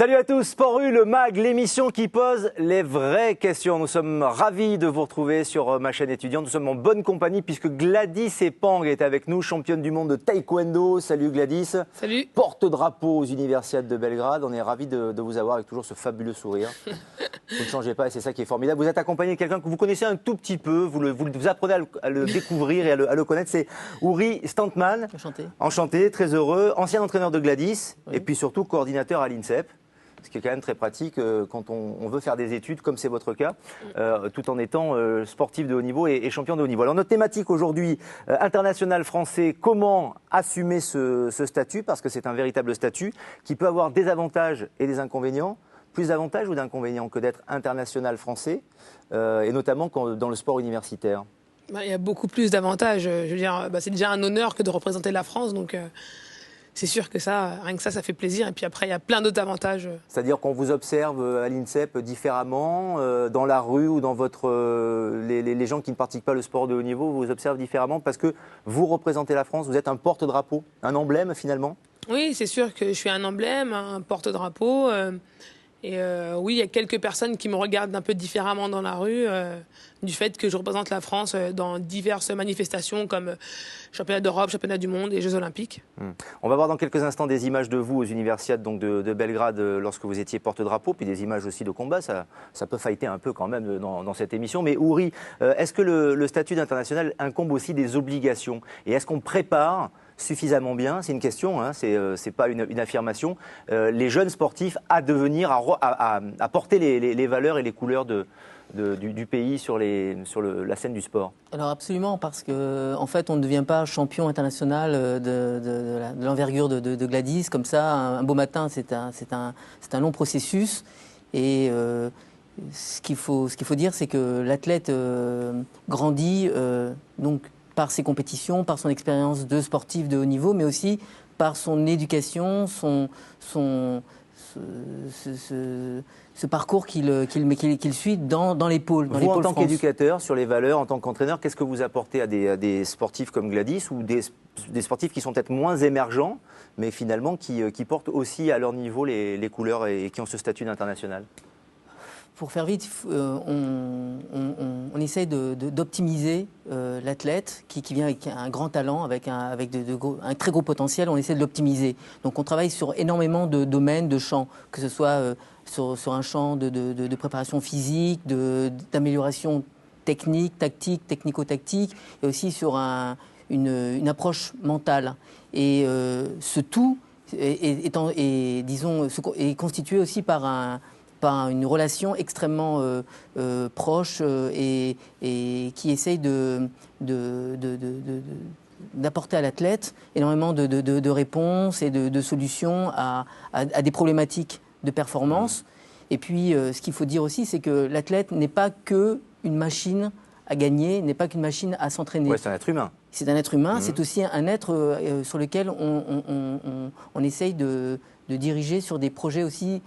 Salut à tous, Sport U, le MAG, l'émission qui pose les vraies questions. Nous sommes ravis de vous retrouver sur ma chaîne étudiante. Nous sommes en bonne compagnie puisque Gladys Epang est avec nous, championne du monde de taekwondo. Salut Gladys. Salut. Porte-drapeau aux Universiades de Belgrade. On est ravis de vous avoir avec toujours ce fabuleux sourire. Vous ne changez pas et c'est ça qui est formidable. Vous êtes accompagné de quelqu'un que vous connaissez un tout petit peu. Vous apprenez à le découvrir et à le connaître. C'est Uri Stantman. Enchanté. Enchanté, très heureux. Ancien entraîneur de Gladys Oui. et puis surtout coordinateur à l'INSEP. Ce qui est quand même très pratique quand on veut faire des études, comme c'est votre cas, tout en étant sportif de haut niveau et champion de haut niveau. Alors notre thématique aujourd'hui, international français, comment assumer ce statut, parce que c'est un véritable statut qui peut avoir des avantages et des inconvénients, plus d'avantages ou d'inconvénients que d'être international français, et notamment dans le sport universitaire. Il y a beaucoup plus d'avantages. Je veux dire, c'est déjà un honneur que de représenter la France, donc... C'est sûr que rien que ça fait plaisir. Et puis après, il y a plein d'autres avantages. C'est-à-dire qu'on vous observe à l'INSEP différemment, dans la rue ou dans les gens qui ne pratiquent pas le sport de haut niveau, vous observent différemment parce que vous représentez la France, vous êtes un porte-drapeau, un emblème finalement? Oui, c'est sûr que je suis un emblème, un porte-drapeau. Oui, il y a quelques personnes qui me regardent un peu différemment dans la rue du fait que je représente la France dans diverses manifestations comme championnat d'Europe, championnat du monde et Jeux Olympiques. On va voir dans quelques instants des images de vous aux Universiades donc de Belgrade lorsque vous étiez porte-drapeau, puis des images aussi de combat. Ça peut fighter un peu quand même dans cette émission. Mais Uri, est-ce que le statut d'international incombe aussi des obligations? Et est-ce qu'on prépare suffisamment bien, c'est une question, hein, c'est pas une affirmation, les jeunes sportifs à devenir, à porter les valeurs et les couleurs du pays sur la scène du sport? Alors absolument, parce que en fait, on ne devient pas champion international de l'envergure de Gladys comme ça un beau matin. C'est un long processus. Et ce qu'il faut dire, c'est que l'athlète grandit donc par ses compétitions, par son expérience de sportif de haut niveau, mais aussi par son éducation, ce parcours qu'il suit dans les pôles. Vous, en tant qu'éducateur, sur les valeurs, en tant qu'entraîneur, qu'est-ce que vous apportez à des sportifs comme Gladys ou des sportifs qui sont peut-être moins émergents, mais finalement qui portent aussi à leur niveau les couleurs et qui ont ce statut d'international? Pour faire vite, on essaye d'optimiser l'athlète qui vient avec un grand talent, avec un très gros potentiel, on essaie de l'optimiser. Donc on travaille sur énormément de domaines, de champs, que ce soit sur un champ de préparation physique, d'amélioration technique, tactique, technico-tactique, et aussi sur une approche mentale. Et ce tout est constitué aussi par une relation extrêmement proche et qui essaye d'apporter à l'athlète énormément de réponses et de solutions à des problématiques de performance. Et puis, ce qu'il faut dire aussi, c'est que l'athlète n'est pas qu'une machine à gagner, n'est pas qu'une machine à s'entraîner. Ouais, c'est un être humain. C'est un être humain, c'est aussi un être sur lequel on essaye de diriger sur des projets aussi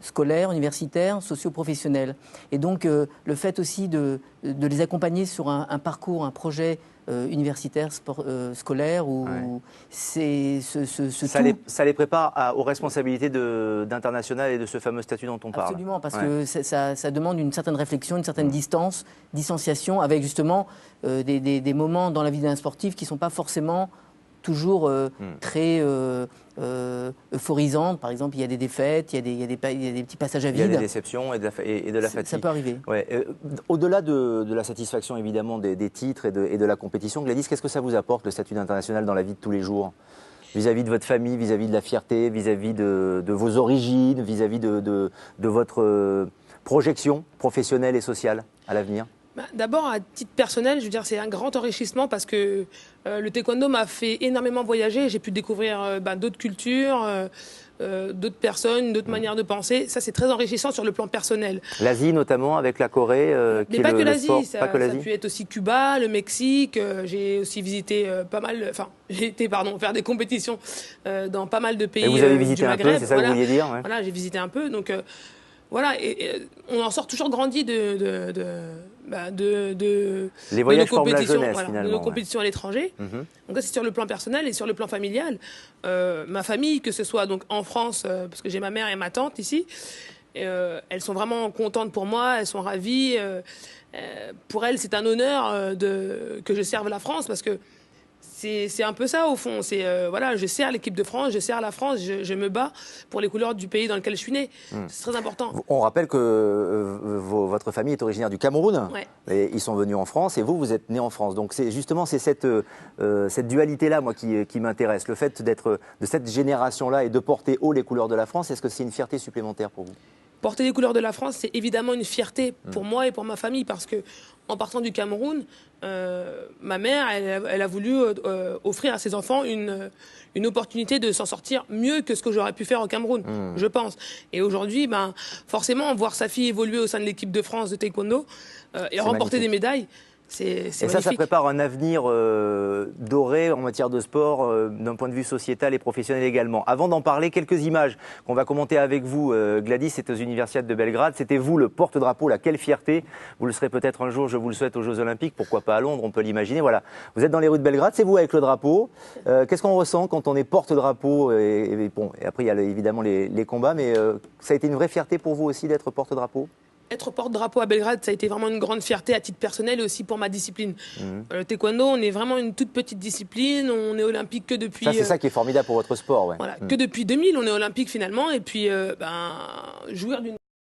scolaires, universitaires, socio-professionnels. Et donc, le fait aussi de les accompagner sur un parcours, un projet universitaire, scolaire, ça les prépare aux responsabilités d'international et de ce fameux statut dont on parle. Absolument, parce que ça demande une certaine réflexion, une certaine distance, distanciation, avec justement des moments dans la vie d'un sportif qui ne sont pas forcément toujours très euphorisante. Par exemple, il y a des défaites, il y a des petits passages à vide. Il y a des déceptions et de la fatigue. Ça peut arriver. Ouais. Au-delà de la satisfaction, évidemment, des titres et de la compétition, Gladys, qu'est-ce que ça vous apporte, le statut d'international, dans la vie de tous les jours? Vis-à-vis de votre famille, vis-à-vis de la fierté, vis-à-vis de vos origines, vis-à-vis de votre projection professionnelle et sociale à l'avenir? D'abord, à titre personnel, je veux dire, c'est un grand enrichissement parce que le taekwondo m'a fait énormément voyager. J'ai pu découvrir d'autres cultures, d'autres personnes, d'autres manières de penser. Ça, c'est très enrichissant sur le plan personnel. L'Asie, notamment, avec la Corée, mais pas que l'Asie. Ça a pu être aussi Cuba, le Mexique. J'ai aussi visité j'ai été faire des compétitions dans pas mal de pays. Et vous avez visité du Maghreb. Un peu, c'est ça que vous vouliez dire? Voilà, j'ai visité un peu. Donc, voilà, et on en sort toujours grandi Les voyages nos forment la compétitions, jeunesse, voilà, finalement. de nos Ouais. compétitions à l'étranger. Donc ça, c'est sur le plan personnel et sur le plan familial. Ma famille, que ce soit donc en France, parce que j'ai ma mère et ma tante ici, elles sont vraiment contentes pour moi, elles sont ravies. Pour elles, c'est un honneur que je serve la France parce que c'est un peu ça au fond. C'est voilà, je sers l'équipe de France, je sers la France, je me bats pour les couleurs du pays dans lequel je suis né. C'est très important. On rappelle que votre famille est originaire du Cameroun. Ouais. Et ils sont venus en France et vous êtes né en France. Donc c'est justement cette dualité-là, moi, qui m'intéresse. Le fait d'être de cette génération-là et de porter haut les couleurs de la France, est-ce que c'est une fierté supplémentaire pour vous? Porter les couleurs de la France, c'est évidemment une fierté pour moi et pour ma famille parce que en partant du Cameroun, ma mère, elle a voulu offrir à ses enfants une opportunité de s'en sortir mieux que ce que j'aurais pu faire au Cameroun, je pense. Et aujourd'hui, forcément, voir sa fille évoluer au sein de l'équipe de France de taekwondo et remporter magnifique. des médailles, c'est Et ça magnifique. prépare un avenir doré en matière de sport, d'un point de vue sociétal et professionnel également. Avant d'en parler, quelques images qu'on va commenter avec vous, Gladys, c'est aux Universiades de Belgrade. C'était vous le porte-drapeau, là, quelle fierté. Vous le serez peut-être un jour, je vous le souhaite, aux Jeux Olympiques, pourquoi pas à Londres, on peut l'imaginer. Voilà, vous êtes dans les rues de Belgrade, c'est vous avec le drapeau. Qu'est-ce qu'on ressent quand on est porte-drapeau bon, et après, il y a évidemment les combats, mais ça a été une vraie fierté pour vous aussi d'être porte-drapeau? Être porte-drapeau à Belgrade, ça a été vraiment une grande fierté à titre personnel et aussi pour ma discipline. Le taekwondo, on est vraiment une toute petite discipline. On est olympique que depuis... Ça, c'est ça qui est formidable pour votre sport. Ouais. Voilà, que depuis 2000, on est olympique finalement. Et puis, jouir d'une...